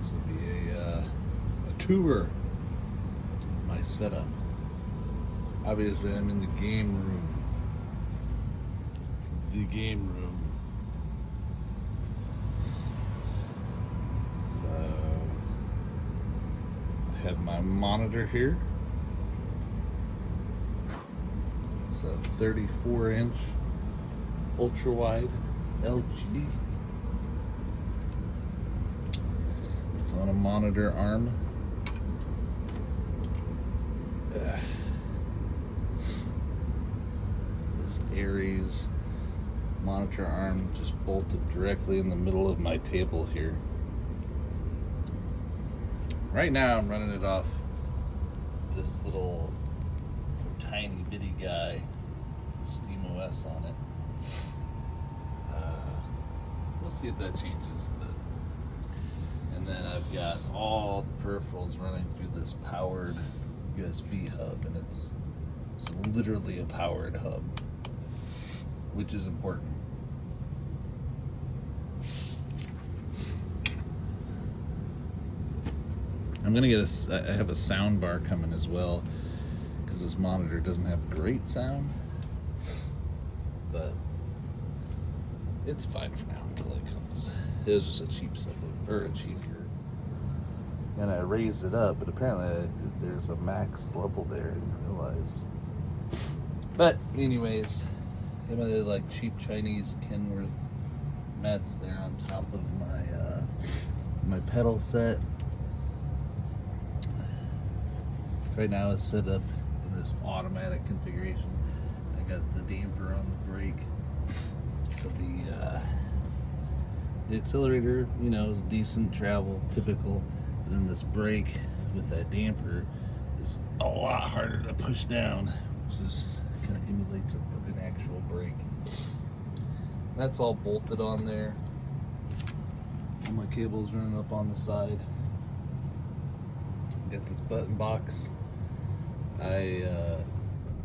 This will be a tour of my setup. Obviously, I'm in the game room. So I have my monitor here. It's a 34-inch ultra wide LG. It's on a monitor arm. This Aries monitor arm just bolted directly in the middle of my table here. Right now I'm running it off this little tiny bitty guy, SteamOS on it. We'll see if that changes. And then I've got all the peripherals running through this powered USB hub, and it's literally a powered hub, which is important. I'm gonna get I have a sound bar coming as well, because this monitor doesn't have great sound, but it's fine for now until it comes. It was just a cheap cheaper. And I raised it up, but apparently there's a max level there. I didn't realize. But anyways, I have my like cheap Chinese Kenworth mats there on top of my pedal set. Right now it's set up in this automatic configuration. I got the damper on the brake, so the accelerator, you know, is decent travel, typical. And then this brake with that damper is a lot harder to push down, which just kind of emulates an actual brake. That's all bolted on there. All my cables running up on the side. Got this button box. I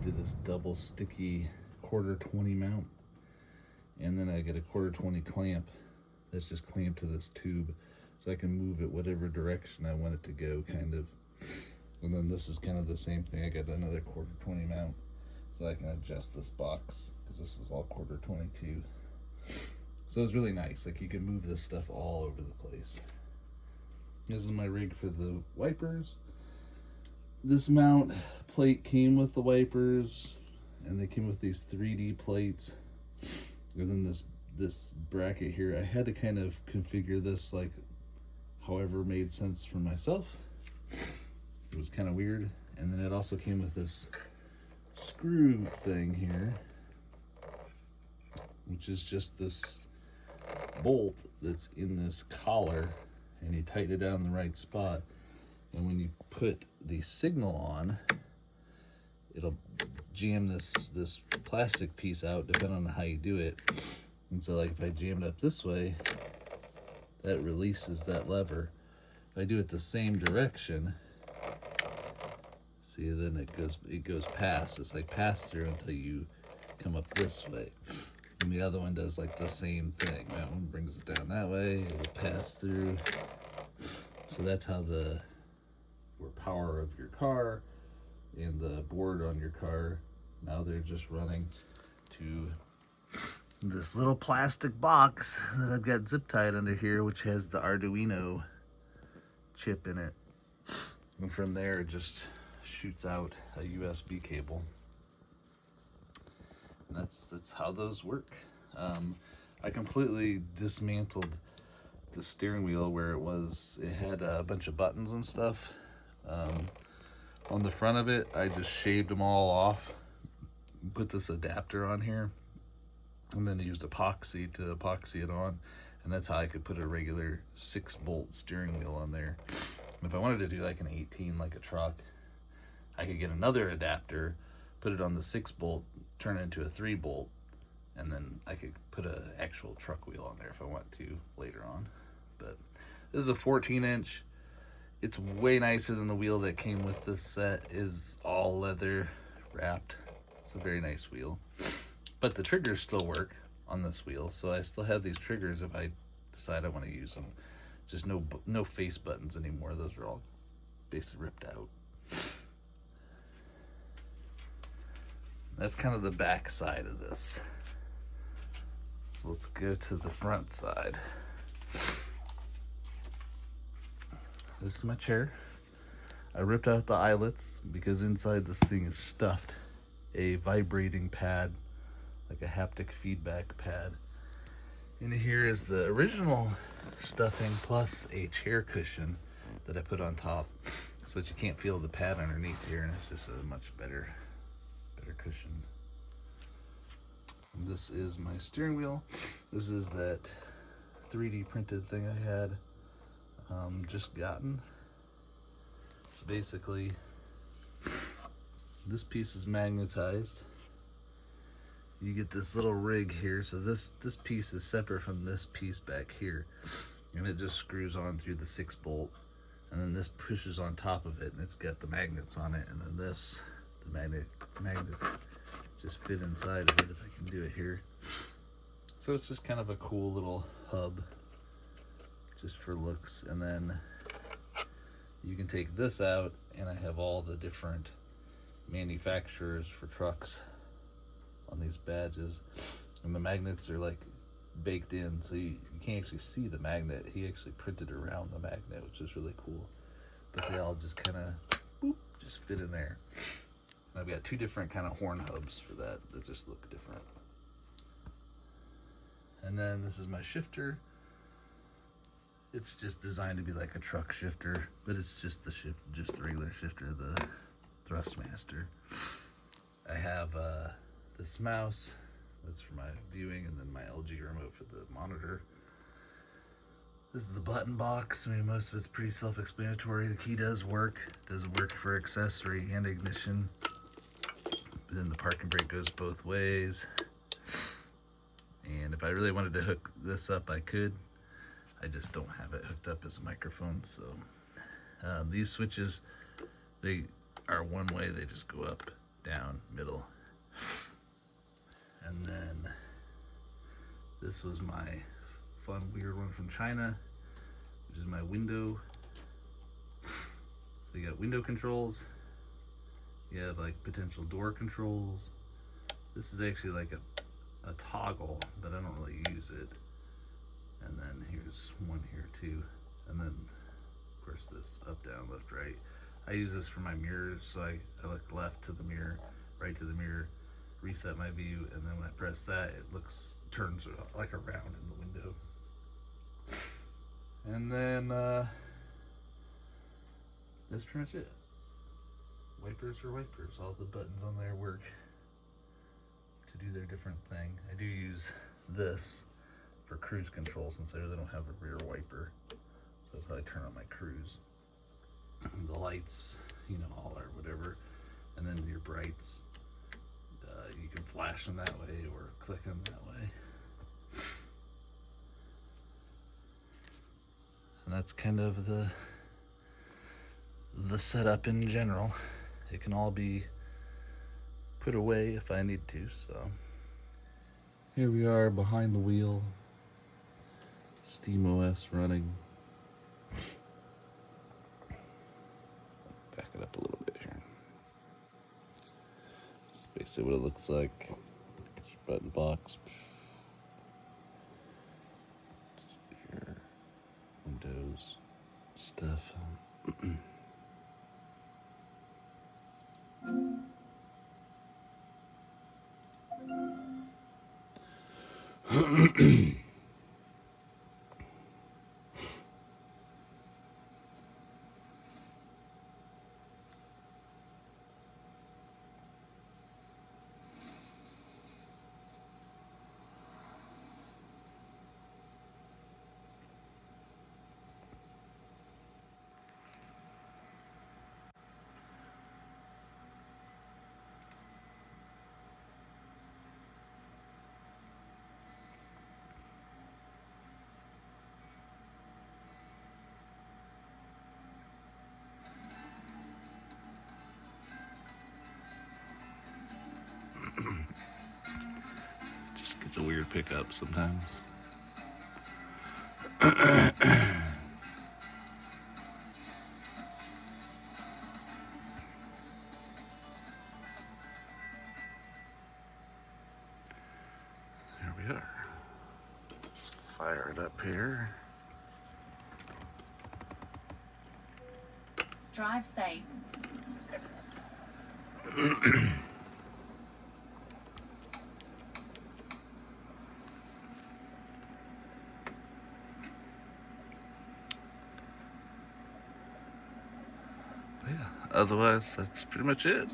did this double sticky 1/4-20 mount, and then I get a 1/4-20 clamp that's just clamped to this tube, so I can move it whatever direction I want it to go, kind of. And then this is kind of the same thing. I got another 1/4-20 mount, so I can adjust this box, because this is all 1/4-20 too. So it's really nice. Like, you can move this stuff all over the place. This is my rig for the wipers. This mount plate came with the wipers, and they came with these 3D plates. And then this bracket here, I had to kind of configure this like however made sense for myself. It was kind of weird. And then it also came with this screw thing here, which is just this bolt that's in this collar, and you tighten it down in the right spot. And when you put the signal on, it'll jam this plastic piece out, depending on how you do it. And so, like, if I jam it up this way, that releases that lever. If I do it the same direction, see, then it goes past. It's like pass through until you come up this way. And the other one does like the same thing. That one brings it down that way, it will pass through. So that's how the power of your car and the board on your car, now they're just running to this little plastic box that I've got zip tied under here, which has the Arduino chip in it. And from there it just shoots out a USB cable. And that's how those work. I completely dismantled the steering wheel where it had a bunch of buttons and stuff. On the front of it, I just shaved them all off, put this adapter on here, and then used epoxy to epoxy it on, and that's how I could put a regular 6-bolt steering wheel on there. And if I wanted to do like an 18, like a truck, I could get another adapter, put it on the 6-bolt, turn it into a 3-bolt, and then I could put an actual truck wheel on there if I want to later on. But this is a 14-inch. It's way nicer than the wheel that came with this set. Is all leather wrapped. It's a very nice wheel. But the triggers still work on this wheel, so I still have these triggers if I decide I want to use them. Just no face buttons anymore. Those are all basically ripped out. That's kind of the back side of this. So let's go to the front side. This is my chair. I ripped out the eyelets because inside this thing is stuffed a vibrating pad, like a haptic feedback pad. In here is the original stuffing plus a chair cushion that I put on top so that you can't feel the pad underneath here, and it's just a much better cushion. And this is my steering wheel. This is that 3D printed thing I had just gotten. So basically, this piece is magnetized. You get this little rig here. So this piece is separate from this piece back here, and it just screws on through the 6-bolt, and then this pushes on top of it, and it's got the magnets on it, and then the magnets just fit inside of it, if I can do it here. So it's just kind of a cool little hub just for looks. And then you can take this out, and I have all the different manufacturers for trucks on these badges, and the magnets are like baked in, so you can't actually see the magnet. He actually printed around the magnet, which is really cool, but they all just kind of just fit in there. And I've got 2 different kind of horn hubs for that just look different. And then this is my shifter. It's just designed to be like a truck shifter, but it's just the regular shifter, the Thrustmaster. I have this mouse that's for my viewing, and then my LG remote for the monitor. This is the button box. I mean, most of it's pretty self-explanatory. The key does work for accessory and ignition. But then the parking brake goes both ways. And if I really wanted to hook this up, I could. I just don't have it hooked up as a microphone. So these switches, they are one way. They just go up, down, middle. And then this was my fun, weird one from China, which is my window. So you got window controls. You have like potential door controls. This is actually like a toggle, but I don't really use it. And then here's one here too. And then of course this up, down, left, right. I use this for my mirrors, so I look left to the mirror, right to the mirror, reset my view, and then when I press that, it turns like around in the window. And then that's pretty much it. Wipers are wipers. All the buttons on there work to do their different thing. I do use this for cruise control since I really don't have a rear wiper. So that's how I turn on my cruise. And the lights, all are whatever. And then your brights, you can flash them that way or click them that way. And that's kind of the setup in general. It can all be put away if I need to. So here we are behind the wheel, SteamOS running. Back it up a little bit here. This is basically what it looks like. It's your button box. Your Windows stuff. Just gets a weird pickup sometimes. fire it up here. Drive safe. Yeah, otherwise that's pretty much it.